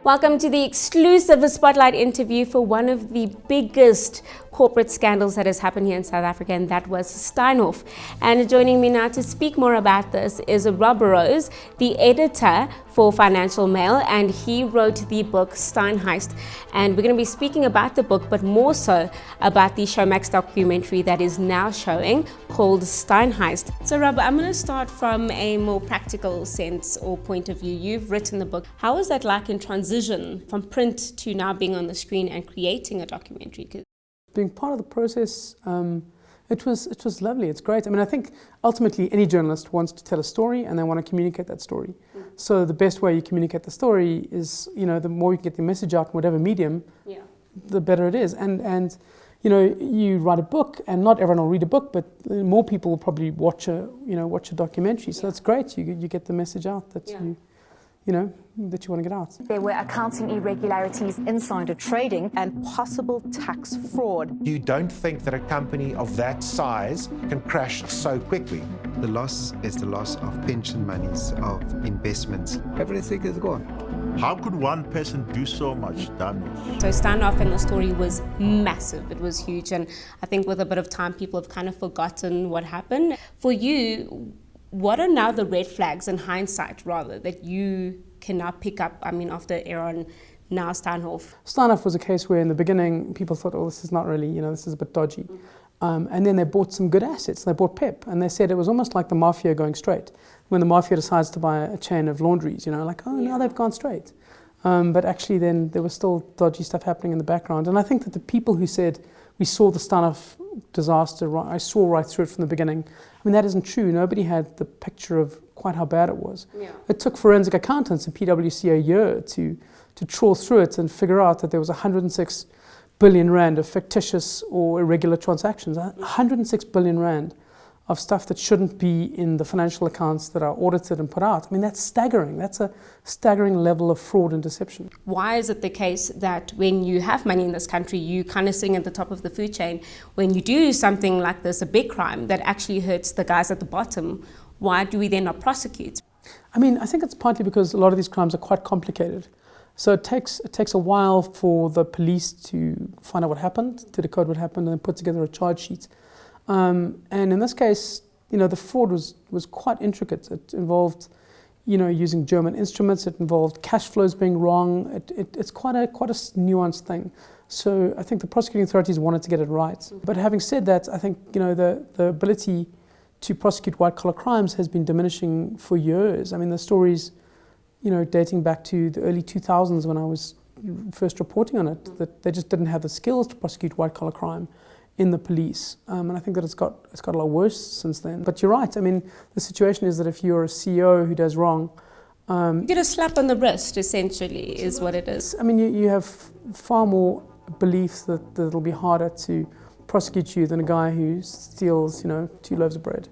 Welcome to the exclusive Spotlight interview for one of the biggest corporate scandals that has happened here in South Africa, and that was Steinheist. And joining me now to speak more about this is Rob Rose, the editor for Financial Mail, and he wrote the book Steinheist. And we're going to be speaking about the book, but more so about the Showmax documentary that is now showing called Steinheist. So Rob, I'm going to start from a more practical sense or point of view. You've written the book. How was that like in transition from print to now being on the screen and creating a documentary? Being part of the process, it was lovely. It's great. I mean, I think ultimately any journalist wants to tell a story and they want to communicate that story. So the best way you communicate the story is, the more you get the message out in whatever medium, the better it is. And you write a book, and not everyone will read a book, but more people will probably watch a documentary. So that's great. You get the message out that that you want to get out. There were accounting irregularities, insider trading, and possible tax fraud. You don't think that a company of that size can crash so quickly. The loss is the loss of pension monies, of investments. Everything is gone. How could one person do so much damage? So Steinheist in the story was massive. It was huge, and I think with a bit of time, people have kind of forgotten what happened. For you, what are now the red flags in hindsight, rather, that you can now pick up, after Aaron, now Steinheist? Steinheist was a case where in the beginning people thought, this is not really, this is a bit dodgy. And then they bought some good assets. They bought PEP, and they said it was almost like the mafia going straight. When the mafia decides to buy a chain of laundries, now they've gone straight. But actually then there was still dodgy stuff happening in the background. And I think that the people who said, we saw the Steinheist disaster, I saw right through it from the beginning, that isn't true. Nobody had the picture of quite how bad it was. It took forensic accountants and PwC a year to trawl through it and figure out that there was 106 billion rand of fictitious or irregular transactions. 106 billion rand of stuff that shouldn't be in the financial accounts that are audited and put out. That's staggering. That's a staggering level of fraud and deception. Why is it the case that when you have money in this country, you kind of sitting at the top of the food chain? When you do something like this, a big crime that actually hurts the guys at the bottom, why do we then not prosecute? I think it's partly because a lot of these crimes are quite complicated. So it takes a while for the police to find out what happened, to decode what happened, and then put together a charge sheet. And in this case, the fraud was quite intricate. It involved, using German instruments. It involved cash flows being wrong. It's quite a nuanced thing. So I think the prosecuting authorities wanted to get it right. But having said that, I think the ability to prosecute white-collar crimes has been diminishing for years. The stories, dating back to the early 2000s when I was first reporting on it, that they just didn't have the skills to prosecute white-collar crime in the police, and I think that it's got a lot worse since then. But you're right. The situation is that if you're a CEO who does wrong, you get a slap on the wrist, essentially, is what it is. You have far more belief that it'll be harder to prosecute you than a guy who steals, 2 loaves of bread.